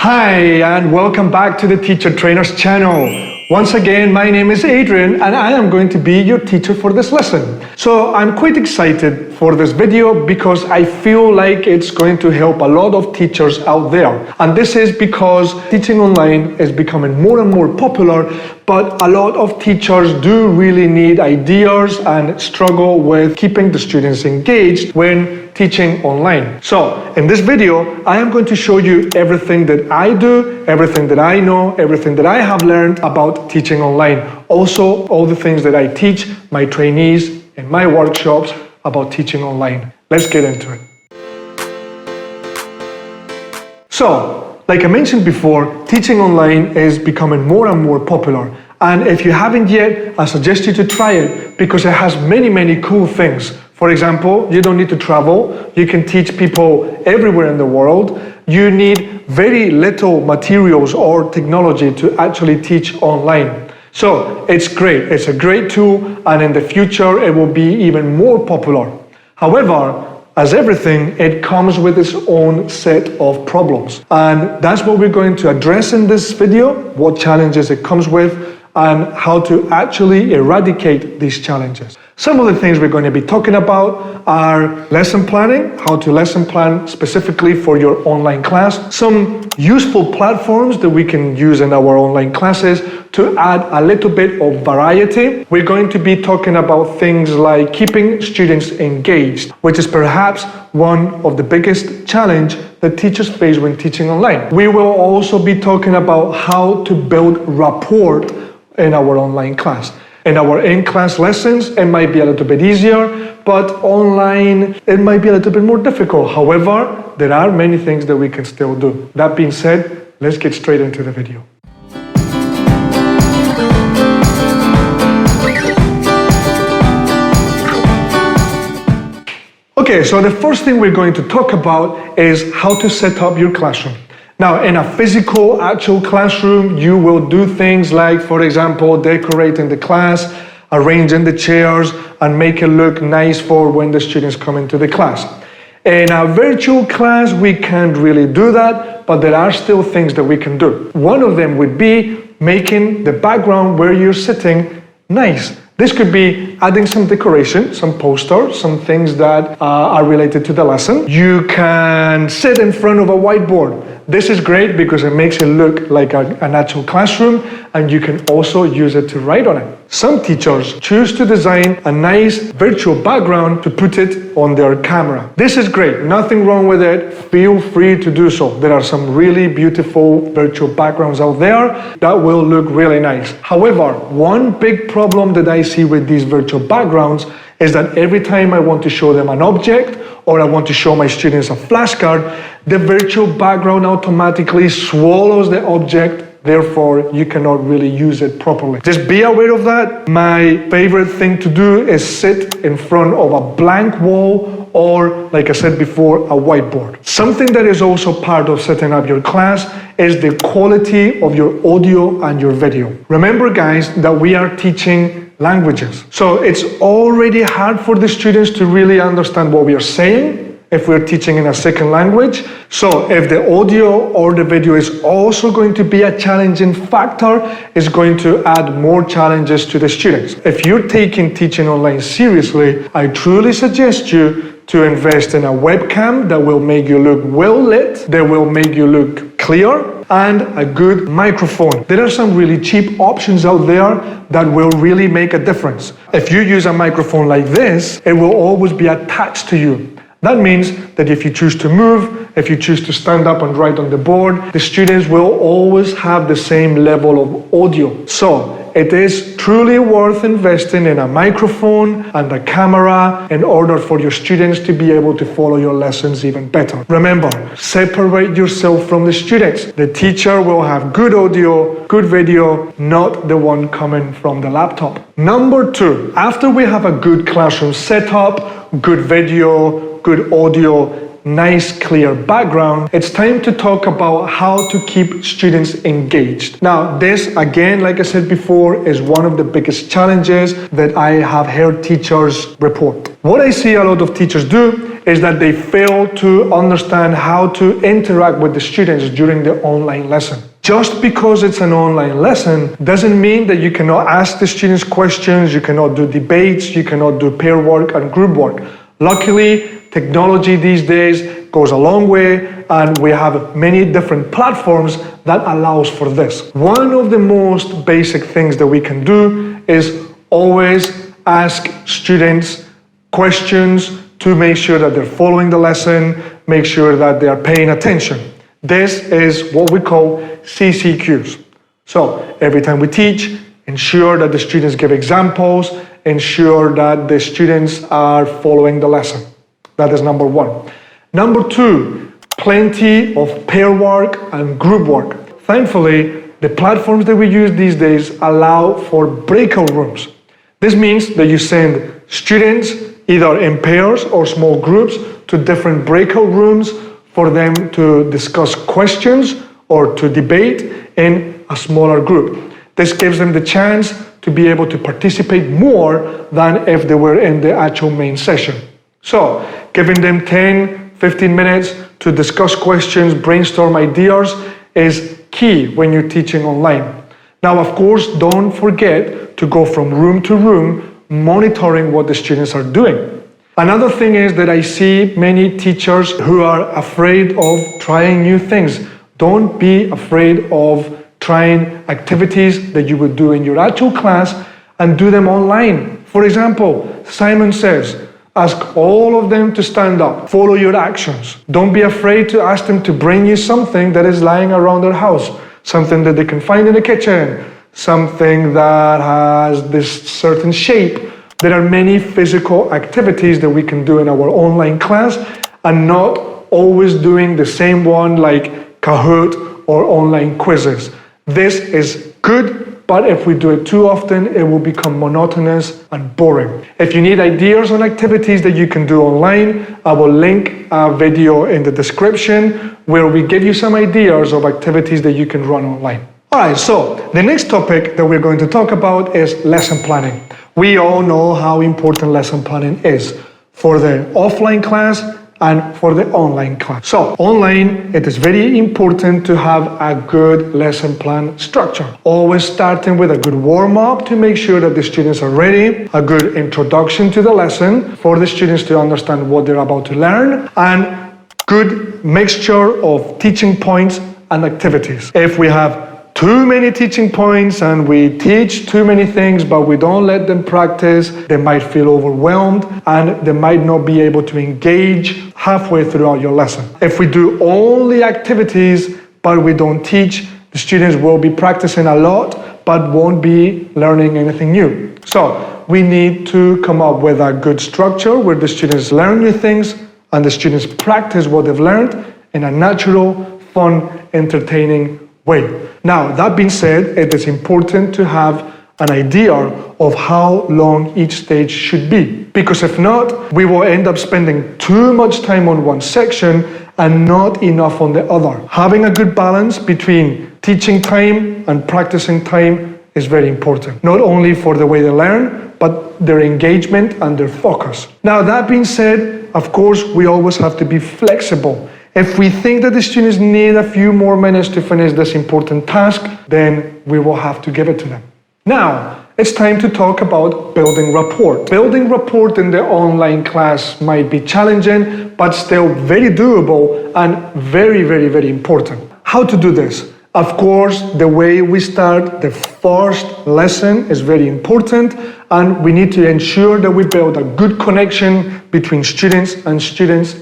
Hi, and welcome back to the Teacher Trainers channel. Once again, my name is Adrian, and I am going to be your teacher for this lesson. So I'm quite excited for this video because I feel like it's going to help a lot of teachers out there. And this is because teaching online is becoming more and more popular, but a lot of teachers do really need ideas and struggle with keeping the students engaged when teaching online. So in this video, I am going to show you everything that I do, everything that I know, everything that I have learned about teaching online. Also, all the things that I teach my trainees in my workshops about teaching online. Let's get into it. So, like I mentioned before, teaching online is becoming more and more popular. And if you haven't yet, I suggest you to try it because it has many cool things. For example, you don't need to travel. You can teach people everywhere in the world. You need very little materials or technology to actually teach online. So it's great. It's a great tool, and in the future, it will be even more popular. However, as everything, it comes with its own set of problems. And that's what we're going to address in this video, what challenges it comes with, and how to actually eradicate these challenges. Some of the things we're going to be talking about are lesson planning, how to lesson plan specifically for your online class, some useful platforms that we can use in our online classes to add a little bit of variety. We're going to be talking about things like keeping students engaged, which is perhaps one of the biggest challenges that teachers face when teaching online. We will also be talking about how to build rapport in our online class. In our in-class lessons, it might be a little bit easier, but online, it might be a little bit more difficult. However, there are many things that we can still do. That being said, let's get straight into the video. Okay, so the first thing we're going to talk about is how to set up your classroom. Now, in a physical, actual classroom, you will do things like, for example, decorating the class, arranging the chairs, and make it look nice for when the students come into the class. In a virtual class, we can't really do that, but there are still things that we can do. One of them would be making the background where you're sitting nice. This could be adding some decoration, some posters, some things that are related to the lesson. You can sit in front of a whiteboard. This is great because it makes it look like an actual classroom, and you can also use it to write on it. Some teachers choose to design a nice virtual background to put it on their camera. This is great, nothing wrong with it. Feel free to do so. There are some really beautiful virtual backgrounds out there that will look really nice. However, one big problem that I see with these virtual backgrounds is that every time I want to show them an object or I want to show my students a flashcard, the virtual background automatically swallows the object. Therefore, you cannot really use it properly. Just be aware of that. My favorite thing to do is sit in front of a blank wall or, like I said before, a whiteboard. Something that is also part of setting up your class is the quality of your audio and your video. Remember, guys, that we are teaching languages. So it's already hard for the students to really understand what we are saying if we're teaching in a second language. So if the audio or the video is also going to be a challenging factor, it's going to add more challenges to the students. If you're taking teaching online seriously, I truly suggest you to invest in a webcam that will make you look well lit, that will make you look clear, and a good microphone. There are some really cheap options out there that will really make a difference. If you use a microphone like this, it will always be attached to you. That means that if you choose to move, if you choose to stand up and write on the board, the students will always have the same level of audio. So it is truly worth investing in a microphone and a camera in order for your students to be able to follow your lessons even better. Remember, separate yourself from the students. The teacher will have good audio, good video, not the one coming from the laptop. Number 2, after we have a good classroom setup, good video, good audio, nice clear background, it's time to talk about how to keep students engaged. Now, this again, like I said before, is one of the biggest challenges that I have heard teachers report. What I see a lot of teachers do is that they fail to understand how to interact with the students during the online lesson. Just because it's an online lesson doesn't mean that you cannot ask the students questions, you cannot do debates, you cannot do pair work and group work. Luckily, technology these days goes a long way, and we have many different platforms that allows for this. One of the most basic things that we can do is always ask students questions to make sure that they're following the lesson, make sure that they are paying attention. This is what we call CCQs. So every time we teach, ensure that the students give examples, ensure that the students are following the lesson. That is number one. Number two, plenty of pair work and group work. Thankfully, the platforms that we use these days allow for breakout rooms. This means that you send students either in pairs or small groups to different breakout rooms for them to discuss questions or to debate in a smaller group. This gives them the chance to be able to participate more than if they were in the actual main session. So, giving them 10, 15 minutes to discuss questions, brainstorm ideas is key when you're teaching online. Now, of course, don't forget to go from room to room, monitoring what the students are doing. Another thing is that I see many teachers who are afraid of trying new things. Don't be afraid of trying activities that you would do in your actual class and do them online. For example, Simon says, ask all of them to stand up, follow your actions. Don't be afraid to ask them to bring you something that is lying around their house, something that they can find in the kitchen, something that has this certain shape. There are many physical activities that we can do in our online class and not always doing the same one like Kahoot or online quizzes. This is good, but if we do it too often, it will become monotonous and boring. If you need ideas on activities that you can do online, I will link a video in the description where we give you some ideas of activities that you can run online. Alright, so the next topic that we're going to talk about is lesson planning. We all know how important lesson planning is for the offline class and for the online class. So online, it is very important to have a good lesson plan structure. Always starting with a good warm-up to make sure that the students are ready, a good introduction to the lesson for the students to understand what they're about to learn, and good mixture of teaching points and activities. If we have too many teaching points and we teach too many things but we don't let them practice, they might feel overwhelmed and they might not be able to engage halfway throughout your lesson. If we do only activities but we don't teach, the students will be practicing a lot but won't be learning anything new. So we need to come up with a good structure where the students learn new things and the students practice what they've learned in a natural, fun, entertaining way. Now, that being said, it is important to have an idea of how long each stage should be. Because if not, we will end up spending too much time on one section and not enough on the other. Having a good balance between teaching time and practicing time is very important. Not only for the way they learn, but their engagement and their focus. Now, that being said, of course, we always have to be flexible. If we think that the students need a few more minutes to finish this important task, then we will have to give it to them. Now, it's time to talk about building rapport. Building rapport in the online class might be challenging, but still very doable and very, very, very important. How to do this? Of course, the way we start the first lesson is very important, and we need to ensure that we build a good connection between students and student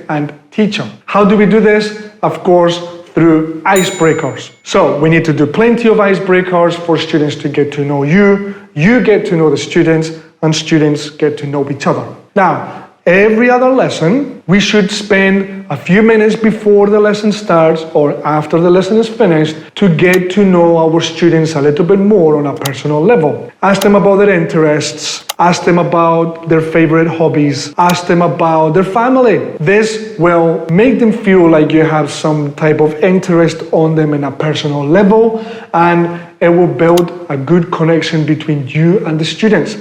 and teacher. How do we do this? Of course, through icebreakers. So we need to do plenty of icebreakers for students to get to know you, you get to know the students, and students get to know each other. Now, every other lesson, we should spend a few minutes before the lesson starts or after the lesson is finished to get to know our students a little bit more on a personal level. Ask them about their interests, ask them about their favorite hobbies, ask them about their family. This will make them feel like you have some type of interest on them in a personal level, and it will build a good connection between you and the students.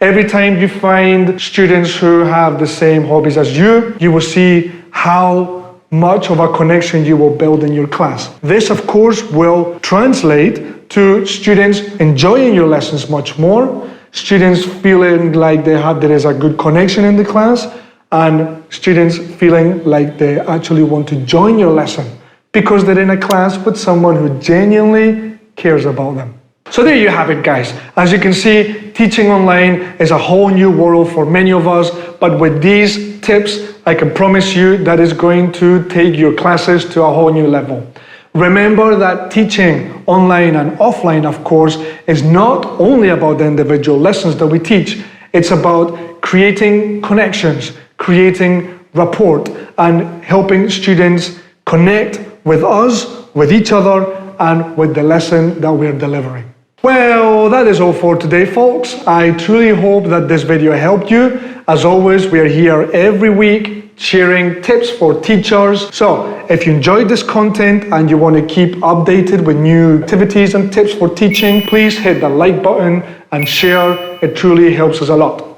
Every time you find students who have the same hobbies as you will see how much of a connection you will build in your class. This, of course, will translate to students enjoying your lessons much more, students feeling like there is a good connection in the class, and students feeling like they actually want to join your lesson because they're in a class with someone who genuinely cares about them. So there you have it, guys. As you can see, teaching online is a whole new world for many of us, but with these tips, I can promise you that is going to take your classes to a whole new level. Remember that teaching online and offline, of course, is not only about the individual lessons that we teach, it's about creating connections, creating rapport, and helping students connect with us, with each other, and with the lesson that we're delivering. Well, that is all for today, folks. I truly hope that this video helped you. As always, we are here every week sharing tips for teachers. So if you enjoyed this content and you want to keep updated with new activities and tips for teaching, please hit the like button and share. It truly helps us a lot.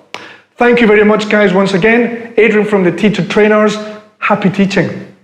Thank you very much, guys. Once again, Adrian from the Teacher Trainers. Happy teaching.